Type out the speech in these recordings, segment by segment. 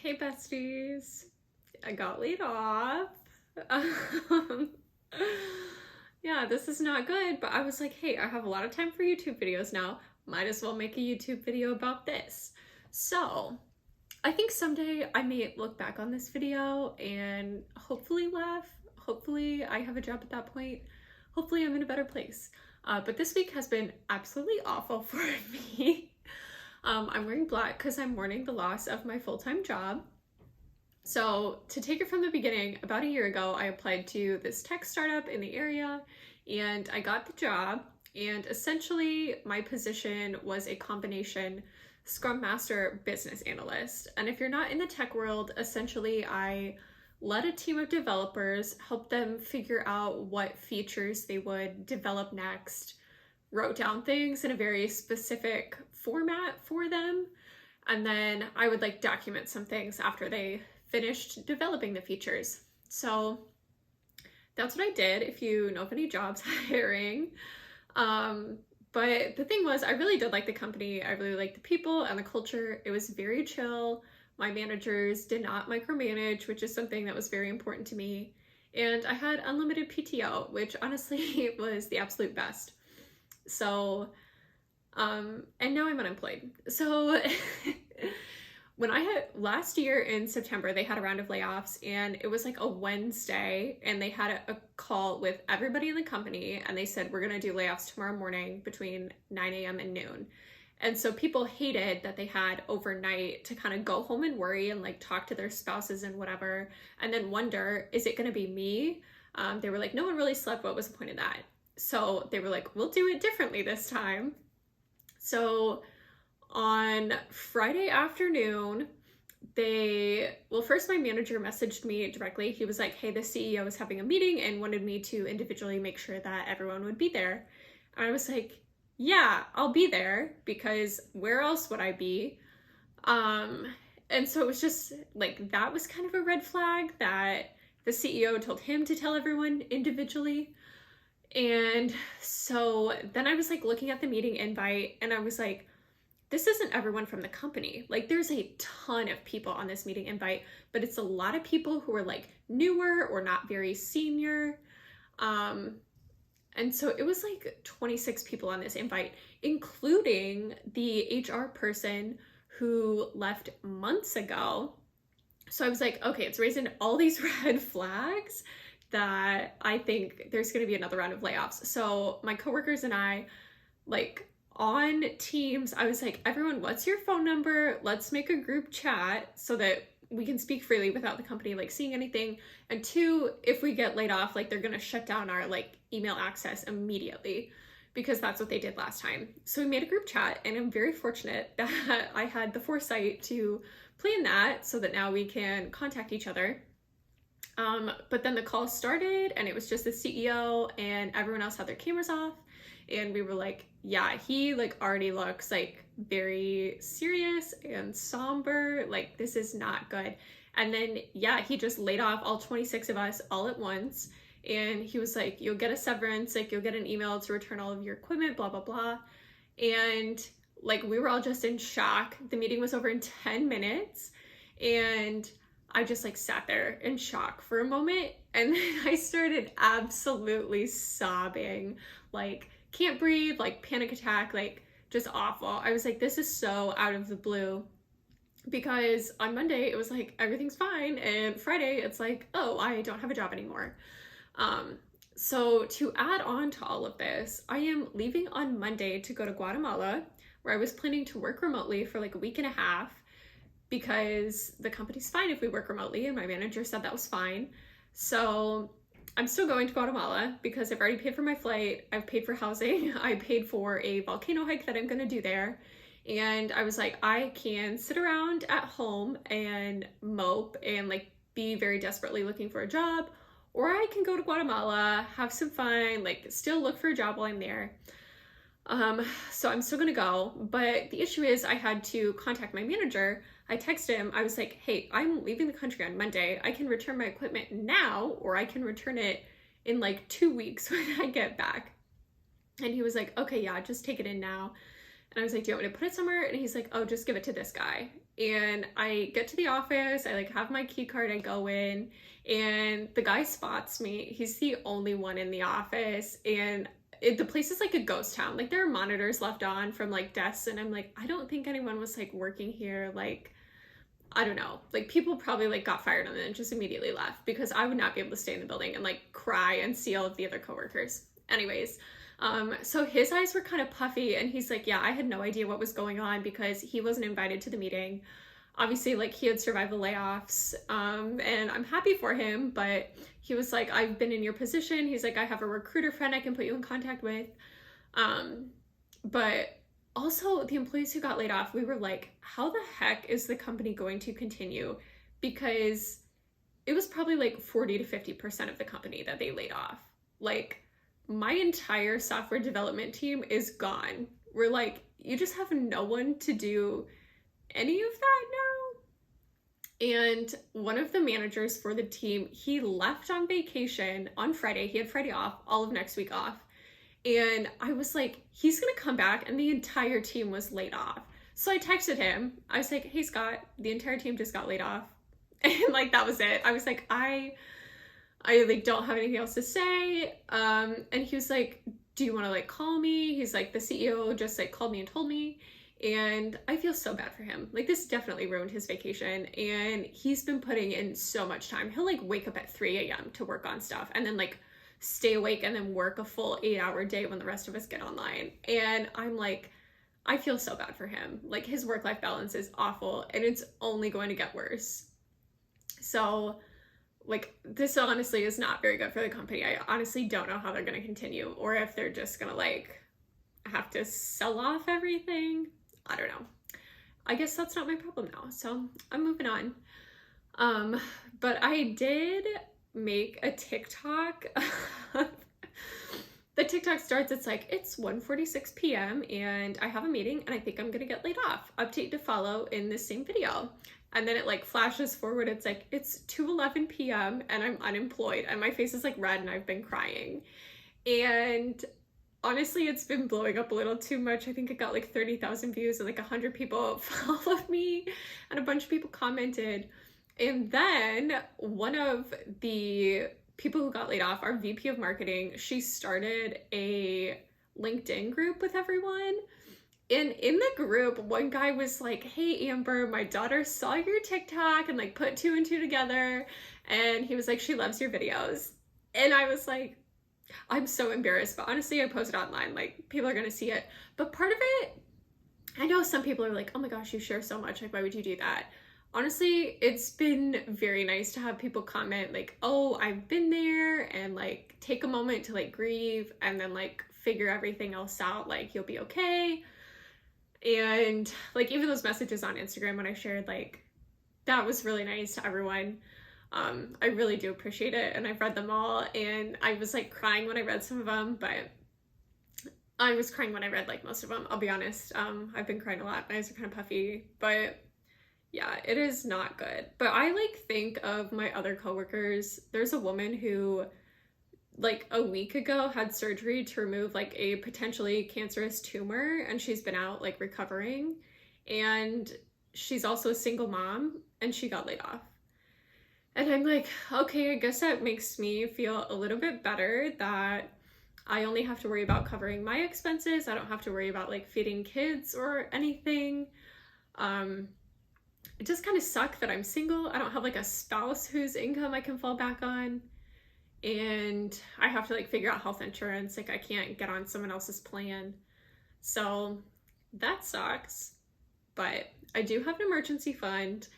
Hey besties, I got laid off. Um, yeah, this is not good, but I was like, hey, I have a lot of time for YouTube videos now. Might as well make a YouTube video about this. So, I think someday I may look back on this video and hopefully laugh. Hopefully I have a job at that point. Hopefully I'm in a better place. But this week has been absolutely awful for me. I'm wearing black because I'm mourning the loss of my full-time job. So to take it from the beginning, about a year ago, I applied to this tech startup in the area and I got the job. And essentially my position was a combination Scrum Master business analyst. And if you're not in the tech world, essentially I led a team of developers, helped them figure out what features they would develop next, wrote down things in a very specific format for them, and then I would document some things after they finished developing the features. So that's what I did, if you know of any jobs hiring. But the thing was, I really did like the company. I really liked the people and the culture. It was very chill. My managers did not micromanage, which is something that was very important to me. And I had unlimited PTO, which honestly was the absolute best. So, and now I'm unemployed. So when I had last year in September, they had a round of layoffs and it was like a Wednesday and they had a call with everybody in the company and they said, we're going to do layoffs tomorrow morning between 9 a.m. and noon. And so people hated that they had overnight to kind of go home and worry and talk to their spouses and whatever, and then wonder, is it going to be me? They were like, no one really slept. What was the point of that? So they were like, we'll do it differently this time. So on Friday afternoon, first my manager messaged me directly. He was like, hey, the CEO is having a meeting and wanted me to individually make sure that everyone would be there. And I was like, yeah, I'll be there because where else would I be? And so it was just that was kind of a red flag that the CEO told him to tell everyone individually. And so then I was looking at the meeting invite and I was like, this isn't everyone from the company. There's a ton of people on this meeting invite, but it's a lot of people who are newer or not very senior. And so it was 26 people on this invite, including the HR person who left months ago. So I was like, okay, it's raising all these red flags that I think there's going to be another round of layoffs. So my coworkers and I, on Teams, I was like, everyone, what's your phone number? Let's make a group chat so that we can speak freely without the company seeing anything. And two, if we get laid off, they're going to shut down our email access immediately, because that's what they did last time. So we made a group chat and I'm very fortunate that I had the foresight to plan that so that now we can contact each other. But then the call started and it was just the CEO and everyone else had their cameras off. And we were like, yeah, he already looks very serious and somber. This is not good. And then, yeah, he just laid off all 26 of us all at once. And he was like, you'll get a severance, you'll get an email to return all of your equipment, blah, blah, blah. And we were all just in shock. The meeting was over in 10 minutes. And I just sat there in shock for a moment. And then I started absolutely sobbing, can't breathe, panic attack, just awful. I was like, this is so out of the blue, because on Monday it was everything's fine, and Friday it's oh, I don't have a job anymore. So to add on to all of this, I am leaving on Monday to go to Guatemala, where I was planning to work remotely for a week and a half, because the company's fine if we work remotely, and my manager said that was fine. So I'm still going to Guatemala because I've already paid for my flight, I've paid for housing, I paid for a volcano hike that I'm gonna do there. And I was like, I can sit around at home and mope and be very desperately looking for a job, or I can go to Guatemala, have some fun, still look for a job while I'm there. So I'm still gonna go, but the issue is I had to contact my manager. I texted him, I was like, hey, I'm leaving the country on Monday. I can return my equipment now, or I can return it in 2 weeks when I get back. And he was like, okay, yeah, just take it in now. And I was like, do you want me to put it somewhere? And he's like, oh, just give it to this guy. And I get to the office, I like have my key card, I go in, and the guy spots me. He's the only one in the office, and the place is like a ghost town. Like there are monitors left on from like desks, and I'm like, I don't think anyone was like working here. Like, I don't know. Like people probably like got fired and then just immediately left, because I would not be able to stay in the building and like cry and see all of the other coworkers. Anyways, so his eyes were kind of puffy, and he's like, yeah, I had no idea what was going on because he wasn't invited to the meeting. Obviously, like he had survived the layoffs, and I'm happy for him, but he was like, I've been in your position. He's like, I have a recruiter friend I can put you in contact with. But also the employees who got laid off, we were like, how the heck is the company going to continue? Because it was probably like 40 to 50% of the company that they laid off. Like, my entire software development team is gone. We're like, you just have no one to do any of that now? And one of the managers for the team, he left on vacation on Friday. He had Friday off, all of next week off. And I was like, he's gonna come back, and the entire team was laid off. So I texted him. I was like, hey Scott, the entire team just got laid off. And like that was it. I was like, I like don't have anything else to say. And he was like, do you want to like call me? He's like, the CEO just like called me and told me. And I feel so bad for him. Like this definitely ruined his vacation, and he's been putting in so much time. He'll like wake up at 3 a.m. to work on stuff, and then like stay awake and then work a full 8-hour day when the rest of us get online. And I'm like, I feel so bad for him. Like his work-life balance is awful, and it's only going to get worse. So like this honestly is not very good for the company. I honestly don't know how they're going to continue, or if they're just going to like have to sell off everything. I don't know. I guess that's not my problem now. So I'm moving on. But I did make a TikTok. The TikTok starts, it's like, it's 1:46 p.m. and I have a meeting and I think I'm gonna get laid off. Update to follow in this same video. And then it like flashes forward. It's like, it's 2:11 p.m. and I'm unemployed, and my face is like red and I've been crying. And honestly, it's been blowing up a little too much. I think it got like 30,000 views, and like 100 people followed me, and a bunch of people commented. And then one of the people who got laid off, our VP of marketing, she started a LinkedIn group with everyone. And in the group, one guy was like, hey, Amber, my daughter saw your TikTok and like put 2 and 2 together. And he was like, she loves your videos. And I was like, I'm so embarrassed, but honestly, I posted online, like people are gonna see it. But part of it, I know some people are like, oh my gosh, you share so much, like why would you do that? Honestly, it's been very nice to have people comment like, oh, I've been there, and like take a moment to like grieve and then like figure everything else out, like you'll be okay. And like even those messages on Instagram when I shared, like that was really nice to everyone. I really do appreciate it, and I've read them all, and I was like crying when I read some of them, but I was crying when I read like most of them, I'll be honest. I've been crying a lot, my eyes are kind of puffy, but yeah, it is not good. But I like think of my other coworkers. There's a woman who like a week ago had surgery to remove like a potentially cancerous tumor, and she's been out like recovering, and she's also a single mom, and she got laid off. And I'm like, okay, I guess that makes me feel a little bit better that I only have to worry about covering my expenses. I don't have to worry about like feeding kids or anything. It just kind of sucks that I'm single. I don't have like a spouse whose income I can fall back on. And I have to like figure out health insurance. Like I can't get on someone else's plan. So that sucks. But I do have an emergency fund,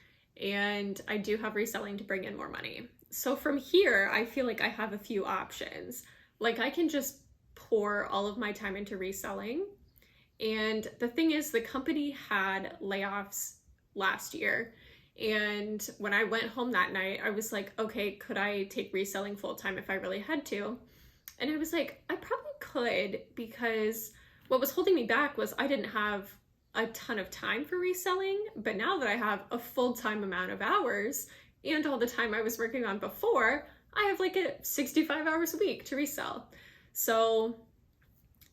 and I do have reselling to bring in more money. So from here, I feel like I have a few options. Like I can just pour all of my time into reselling. And the thing is, the company had layoffs last year. And when I went home that night, I was like, okay, could I take reselling full time if I really had to? And I was like, I probably could, because what was holding me back was I didn't have a ton of time for reselling. But now that I have a full-time amount of hours and all the time I was working on before, I have like 65 hours a week to resell. So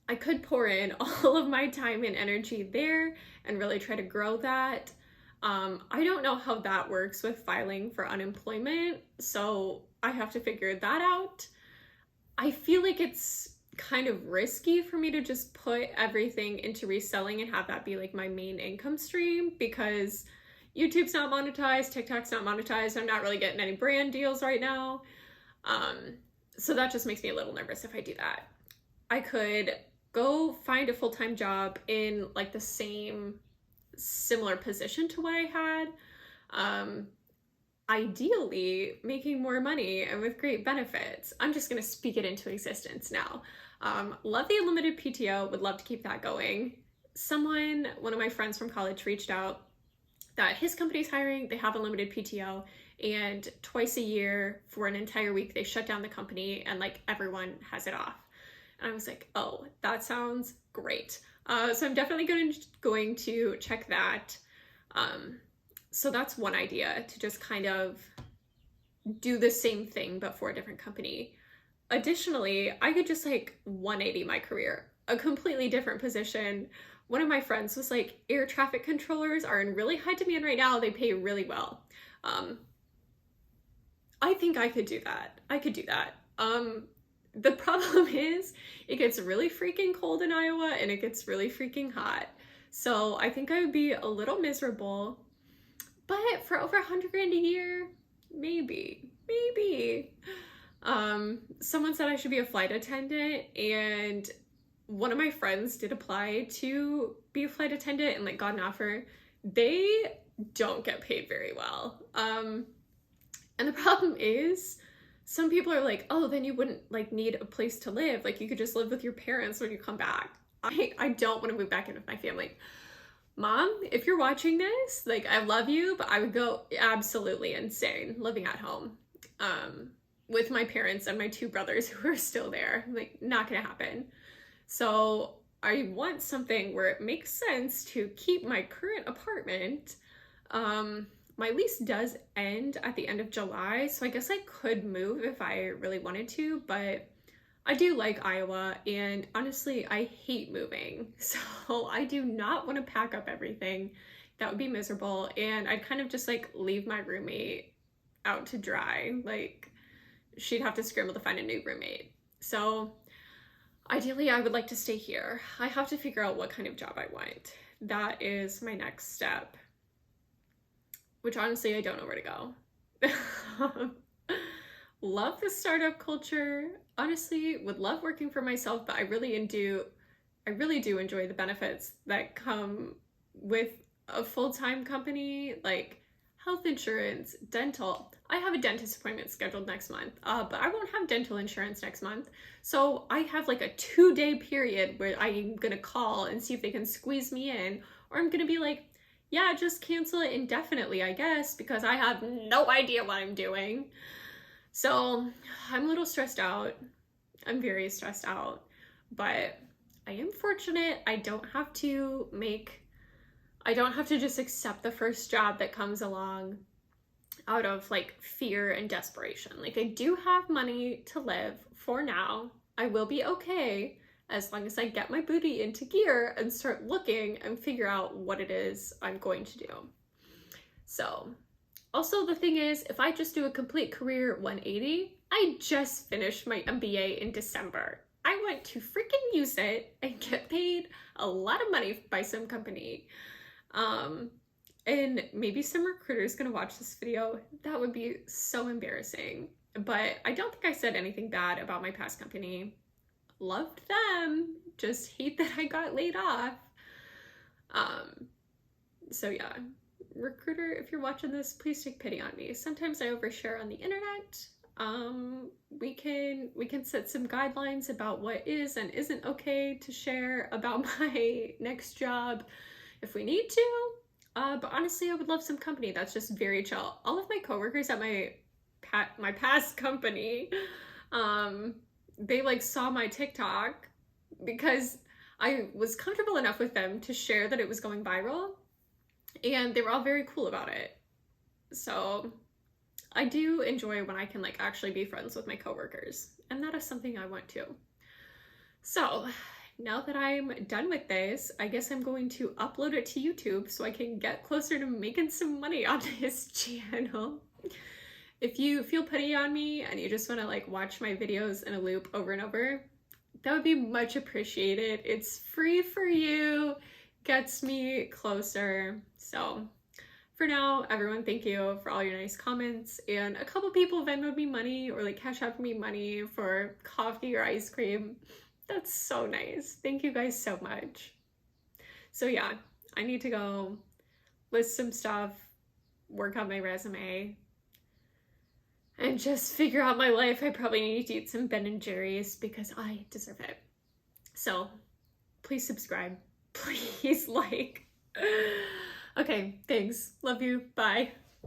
I could pour in all of my time and energy there and really try to grow that. I don't know how that works with filing for unemployment, so I have to figure that out. I feel like it's kind of risky for me to just put everything into reselling and have that be like my main income stream, because YouTube's not monetized, TikTok's not monetized, I'm not really getting any brand deals right now. So that just makes me a little nervous if I do that. I could go find a full-time job in like the same similar position to what I had. Ideally making more money and with great benefits. I'm just gonna speak it into existence now. Love the unlimited PTO, would love to keep that going. One of my friends from college reached out that his company's hiring, they have unlimited PTO, and twice a year for an entire week, they shut down the company and like everyone has it off. And I was like, oh, that sounds great. So I'm definitely going to check that. So that's one idea, to just kind of do the same thing but for a different company. Additionally, I could just like 180 my career, a completely different position. One of my friends was like, air traffic controllers are in really high demand right now. They pay really well. I think I could do that. The problem is it gets really freaking cold in Iowa and it gets really freaking hot. So I think I would be a little miserable, but for over 100 grand a year, maybe. Someone said I should be a flight attendant, and one of my friends did apply to be a flight attendant and like got an offer. They don't get paid very well. And the problem is, some people are like, oh, then you wouldn't like need a place to live. Like you could just live with your parents when you come back. I don't want to move back in with my family. Mom, if you're watching this, like I love you, but I would go absolutely insane living at home with my parents and my two brothers who are still there. Like, not gonna happen. So I want something where it makes sense to keep my current apartment. My lease does end at the end of July, so I guess I could move if I really wanted to, but I do like Iowa, and honestly, I hate moving. So I do not want to pack up everything. That would be miserable, and I'd kind of just like leave my roommate out to dry. Like, she'd have to scramble to find a new roommate. So ideally, I would like to stay here. I have to figure out what kind of job I want. That is my next step, which honestly, I don't know where to go. Love the startup culture. Honestly, would love working for myself, but I really do enjoy the benefits that come with a full-time company, like health insurance, dental. I have a dentist appointment scheduled next month, but I won't have dental insurance next month. So I have like a 2-day period where I'm gonna call and see if they can squeeze me in, or I'm gonna be like, yeah, just cancel it indefinitely, I guess, because I have no idea what I'm doing. So I'm a little stressed out. I'm very stressed out, but I am fortunate. I don't have to just accept the first job that comes along out of like fear and desperation. Like, I do have money to live for now. I will be okay as long as I get my booty into gear and start looking and figure out what it is I'm going to do. So also, the thing is, if I just do a complete career 180, I just finished my MBA in December. I want to freaking use it and get paid a lot of money by some company. And maybe some recruiter's gonna watch this video. That would be so embarrassing. But I don't think I said anything bad about my past company. Loved them, just hate that I got laid off. So yeah. Recruiter, if you're watching this, please take pity on me. Sometimes I overshare on the internet. We can set some guidelines about what is and isn't okay to share about my next job if we need to. But honestly, I would love some company that's just very chill. All of my coworkers at my past company, they like saw my TikTok because I was comfortable enough with them to share that it was going viral. And they were all very cool about it. So I do enjoy when I can like actually be friends with my coworkers, and that is something I want to. So now that I'm done with this, I guess I'm going to upload it to YouTube so I can get closer to making some money on this channel. If you feel pity on me and you just want to like watch my videos in a loop over and over, that would be much appreciated. It's free for you, gets me closer. So for now, everyone, thank you for all your nice comments. And a couple people Venmoed me money or like Cash App me money for coffee or ice cream. That's so nice. Thank you guys so much. So yeah, I need to go list some stuff, work on my resume, and just figure out my life. I probably need to eat some Ben & Jerry's because I deserve it. So please subscribe. Please like. Okay, thanks. Love you. Bye.